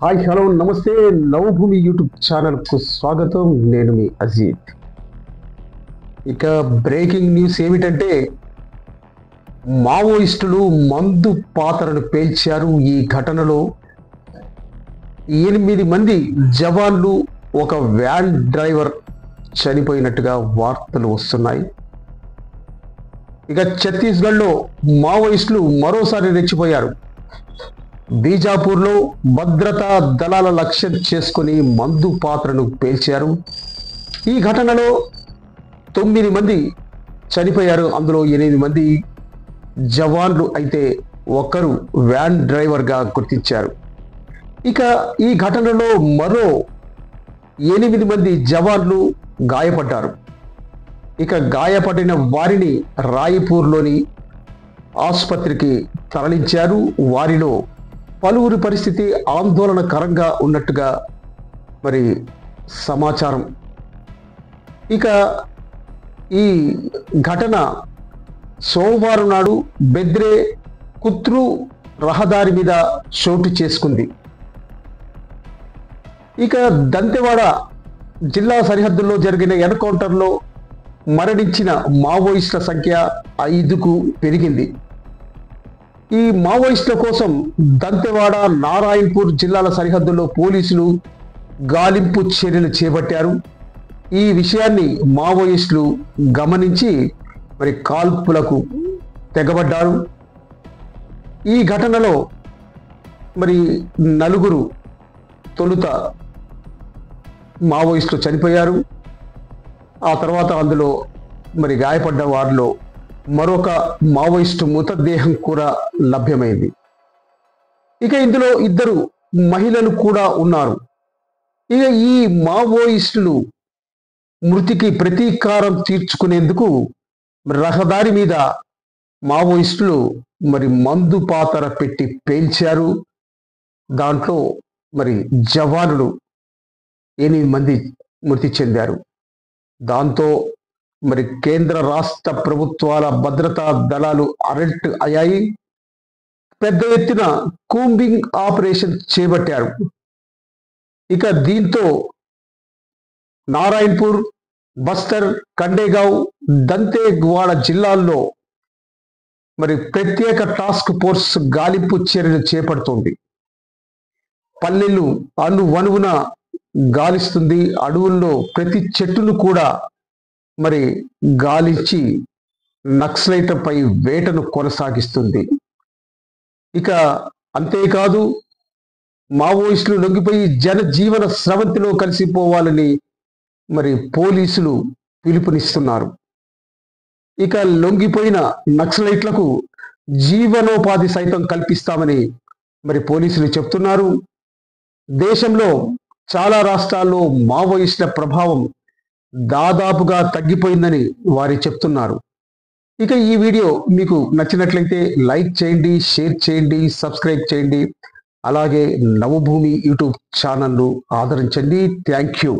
Hi hello నమస్తే Navabhoomi YouTube ఛానల్కు స్వాగతం. నేను మీ అజీత్. ఇక బ్రేకింగ్ న్యూస్ ఏమిటంటే మావోయిస్టులు మందు పాతరను పేల్చారు. ఈ ఘటనలో 8 మంది జవాన్లు, ఒక వ్యాన్ డ్రైవర్ చనిపోయినట్టుగా వార్తలు వస్తున్నాయి. ఇక ఛత్తీస్గఢ్లో మావోయిస్టులు మరోసారి రెచ్చిపోయారు. బీజాపూర్లో భద్రతా దళాల లక్ష్యం చేసుకుని మందు పాత్రను పేల్చారు. ఈ ఘటనలో 9 మంది చనిపోయారు. అందులో 8 మంది జవాన్లు అయితే ఒకరు వ్యాన్ డ్రైవర్గా గుర్తించారు. ఇక ఈ ఘటనలో మరో 8 మంది జవాన్లు గాయపడ్డారు. ఇక గాయపడిన వారిని రాయ్పూర్లోని ఆసుపత్రికి తరలించారు. వారిలో పలువురి పరిస్థితి ఆందోళనకరంగా ఉన్నట్టుగా మరి సమాచారం. ఇక ఈ ఘటన సోమవారం నాడు బెద్రే కుత్రు రహదారి మీద చోటు చేసుకుంది. ఇక దంతెవాడ జిల్లా సరిహద్దుల్లో జరిగిన ఎన్కౌంటర్లో మరణించిన మావోయిస్టుల సంఖ్య 5కు పెరిగింది. ఈ మావోయిస్టుల కోసం దంతెవాడ, నారాయణపూర్ జిల్లాల సరిహద్దుల్లో పోలీసులు గాలింపు చర్యలు చేపట్టారు. ఈ విషయాన్ని మావోయిస్టులు గమనించి మరి కాల్పులకు తెగబడ్డారు. ఈ ఘటనలో మరి 4 తొలుత మావోయిస్టులు చనిపోయారు. ఆ తర్వాత అందులో మరి గాయపడ్డ వారిలో మరొక మావోయిస్టు మృతదేహం కూడా లభ్యమైంది. ఇక ఇందులో 2 మహిళలు కూడా ఉన్నారు. ఇక ఈ మావోయిస్టులు మృతికి ప్రతీకారం తీర్చుకునేందుకు రహదారి మీద మావోయిస్టులు మరి మందు పాతర పెట్టి పేల్చారు. దాంట్లో మరి జవానులు 8 మంది మృతి చెందారు. దాంతో మరి కేంద్ర రాష్ట్ర ప్రభుత్వాల భద్రతా దళాలు అలర్ట్ అయ్యాయి. పెద్ద ఎత్తున కూంబింగ్ ఆపరేషన్ చేపట్టారు. ఇక దీంతో నారాయణపూర్, బస్తర్, కండేగావ్, దంతెవాడ జిల్లాల్లో మరి ప్రత్యేక టాస్క్ ఫోర్స్ గాలింపు చర్యలు చేపడుతోంది. పల్లెలు అణువణువున గాలిస్తుంది. అడవుల్లో ప్రతి చెట్టును కూడా మరి గాలించి నక్సలైట్లపై వేటను కొనసాగిస్తుంది. ఇక అంతేకాదు, మావోయిస్టులు లొంగిపోయి జనజీవన స్రవంతిలో కలిసిపోవాలని మరి పోలీసులు పిలుపునిస్తున్నారు. ఇక లొంగిపోయిన నక్సలైట్లకు జీవనోపాధి సైతం కల్పిస్తామని మరి పోలీసులు చెప్తున్నారు. దేశంలో చాలా రాష్ట్రాల్లో మావోయిస్టుల ప్రభావం దాదాపుగా తగ్గిపోయిందని వారు చెప్తున్నారు. ఇక ఈ వీడియో మీకు నచ్చినట్లయితే లైక్ చేయండి, షేర్ చేయండి, సబ్స్క్రైబ్ చేయండి. అలాగే నవభూమి యూట్యూబ్ ఛానల్ను ఆదరించండి. Thank you.